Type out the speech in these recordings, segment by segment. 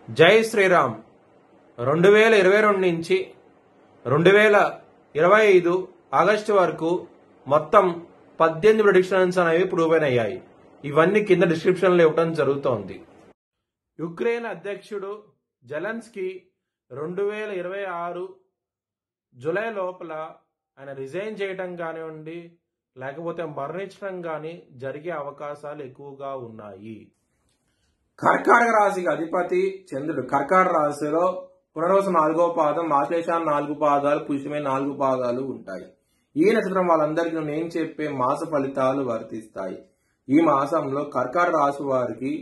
జై శ్రీరామ్. 2022 నుంచి 2025 ఆగస్టు వరకు మొత్తం 18 ప్రెడిక్షన్స్ అనేవి ప్రూవ్ అయ్యాయి. ఇవన్నీ కింద డిస్క్రిప్షన్లో ఇవ్వడం జరుగుతోంది. యుక్రెయిన్ అధ్యక్షుడు జెలెన్స్కీ 2026 జూలై లోపల ఆయన రిజైన్ చేయడం కానివ్వండి, లేకపోతే మరణించడం కానీ జరిగే అవకాశాలు ఎక్కువగా ఉన్నాయి. కర్కాటక రాశికి అధిపతి చంద్రుడు. కర్కాటక రాశిలో పునర్వసు 4వ పాదం, ఆశ్లేషాన్ని 4 పాదాలు, పుష్యమే 4 పాదాలు ఉంటాయి. ఈ నక్షత్రం వాళ్ళందరికీ నేను చెప్పే మాస ఫలితాలు వర్తిస్తాయి. ఈ మాసంలో కర్కాటక రాశి వారికి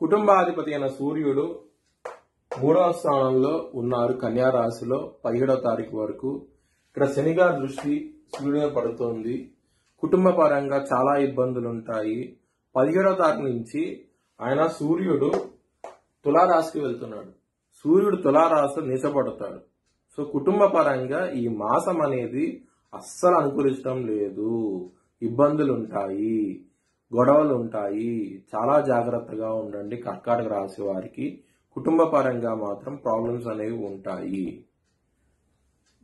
కుటుంబాధిపతి అయిన సూర్యుడు 3వ స్థానంలో ఉన్నారు. కన్యా రాశిలో 17వ తారీఖు వరకు. ఇక్కడ శనిగా దృష్టి సూర్యుడు పడుతోంది. కుటుంబ పరంగా చాలా ఇబ్బందులు ఉంటాయి. 17వ తారీఖు నుంచి ఆయన సూర్యుడు తులారాశికి వెళ్తున్నాడు. సూర్యుడు తులారాశిలో నీచపడతాడు. సో కుటుంబ పరంగా ఈ మాసం అనేది అస్సలు అనుకూలించడం లేదు. ఇబ్బందులు ఉంటాయి, గొడవలు ఉంటాయి. చాలా జాగ్రత్తగా ఉండండి. కర్కాటక రాశి వారికి కుటుంబ పరంగా మాత్రం ప్రాబ్లమ్స్ అనేవి ఉంటాయి.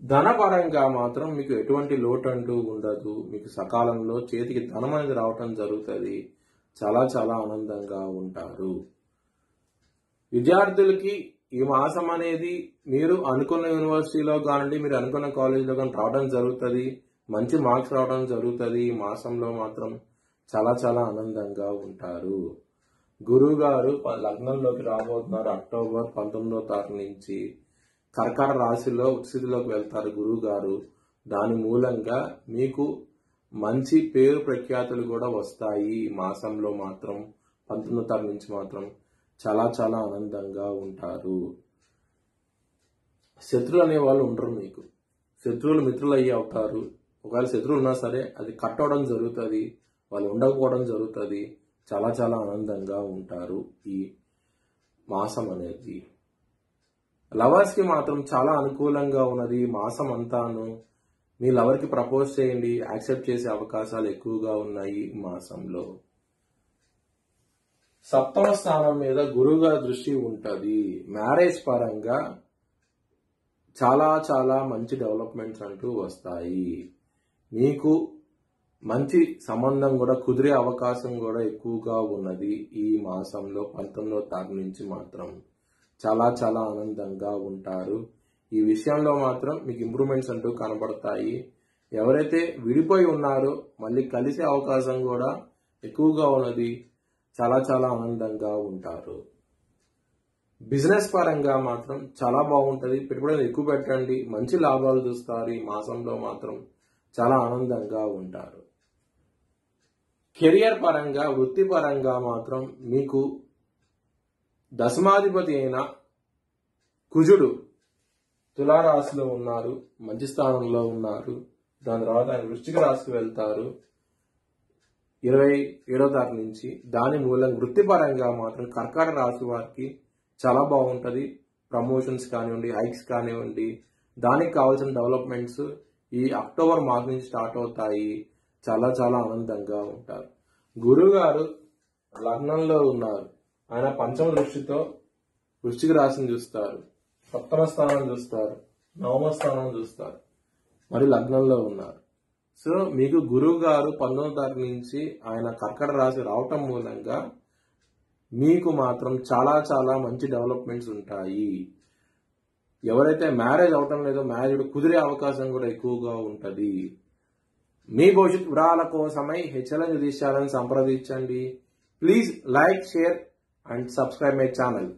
ధన పరంగా మాత్రం మీకు ఎటువంటి లోటు అంటూ ఉండదు. మీకు సకాలంలో చేతికి ధనం అనేది రావటం జరుగుతుంది. చాలా చాలా ఆనందంగా ఉంటారు. విద్యార్థులకి ఈ మాసం అనేది మీరు అనుకున్న యూనివర్సిటీలో కానివ్వండి, మీరు అనుకున్న కాలేజీలో కానీ రావడం జరుగుతుంది. మంచి మార్క్స్ రావడం జరుగుతుంది. ఈ మాసంలో మాత్రం చాలా చాలా ఆనందంగా ఉంటారు. గురువు గారు లగ్నంలోకి రాబోతున్నారు. అక్టోబర్ 19వ తారీఖు నుంచి కర్కాటక రాశిలో స్థితిలోకి వెళ్తారు గురువు గారు. దాని మూలంగా మీకు మంచి పేరు ప్రఖ్యాతులు కూడా వస్తాయి. ఈ మాసంలో మాత్రం 19వ తారీఖు నుంచి మాత్రం చాలా చాలా ఆనందంగా ఉంటారు. శత్రువులు అనే వాళ్ళు ఉండరు. మీకు శత్రువులు మిత్రులు అయ్యి అవుతారు. ఒకవేళ శత్రువులు ఉన్నా సరే అది కట్ అవడం జరుగుతుంది. వాళ్ళు ఉండకపోవడం జరుగుతుంది. చాలా చాలా ఆనందంగా ఉంటారు ఈ మాసం అనేది. లవర్స్ కి మాత్రం చాలా అనుకూలంగా ఉన్నది ఈ మాసం అంతాను. మీ లవర్ కి ప్రపోజ్ చేయండి, యాక్సెప్ట్ చేసే అవకాశాలు ఎక్కువగా ఉన్నాయి ఈ మాసంలో. 7వ స్థానం మీద గురువుగారి దృష్టి ఉంటది. మ్యారేజ్ పరంగా చాలా చాలా మంచి డెవలప్మెంట్స్ అంటూ వస్తాయి. మీకు మంచి సంబంధం కూడా కుదిరే అవకాశం కూడా ఎక్కువగా ఉన్నది. ఈ మాసంలో 19వ తారీఖు నుంచి మాత్రం చాలా చాలా ఆనందంగా ఉంటారు. ఈ విషయంలో మాత్రం మీకు ఇంప్రూవ్మెంట్స్ అంటూ కనబడతాయి. ఎవరైతే విడిపోయి ఉన్నారో మళ్ళీ కలిసే అవకాశం కూడా ఎక్కువగా ఉన్నది. చాలా చాలా ఆనందంగా ఉంటారు. బిజినెస్ పరంగా మాత్రం చాలా బాగుంటది. పెట్టుబడులు ఎక్కువ పెట్టండి, మంచి లాభాలు చూస్తారు. ఈ మాసంలో మాత్రం చాలా ఆనందంగా ఉంటారు. కెరియర్ పరంగా, వృత్తి పరంగా మాత్రం మీకు దశమాధిపతి అయిన కుజుడు తులారాశిలో ఉన్నారు. మంచి స్థానంలో ఉన్నారు. దాని తర్వాత ఆయన వృశ్చిక రాశికి వెళ్తారు 27వ తారీఖు నుంచి. దాని మూలంగా వృత్తిపరంగా మాత్రం కర్కాటక రాశి వారికి చాలా బాగుంటది. ప్రమోషన్స్ కానివ్వండి, హైక్స్ కానివ్వండి, దానికి కావాల్సిన డెవలప్మెంట్స్ ఈ అక్టోబర్ మాసం నుంచి స్టార్ట్ అవుతాయి. చాలా చాలా ఆనందంగా ఉంటారు. గురువు గారు లగ్నంలో ఉన్నారు. ఆయన పంచమ దృష్టితో వృశ్చిక రాశిని చూస్తారు, 7వ స్థానం చూస్తారు, 9వ స్థానం చూస్తారు, మరి లగ్నంలో ఉన్నారు. సో మీకు గురువు గారు 19వ తారీఖు నుంచి ఆయన కర్కాటక రాశి రావటం మూలంగా మీకు మాత్రం చాలా చాలా మంచి డెవలప్మెంట్స్ ఉంటాయి. ఎవరైతే మ్యారేజ్ అవటం లేదో మ్యారేజ్ కుదిరే అవకాశం కూడా ఎక్కువగా ఉంటది. మీ భవిష్యత్ వివరాల కోసమై హెచ్ఎల్ఎన్ జ్యోతిష్యాలను సంప్రదించండి. Please like, share and subscribe my channel.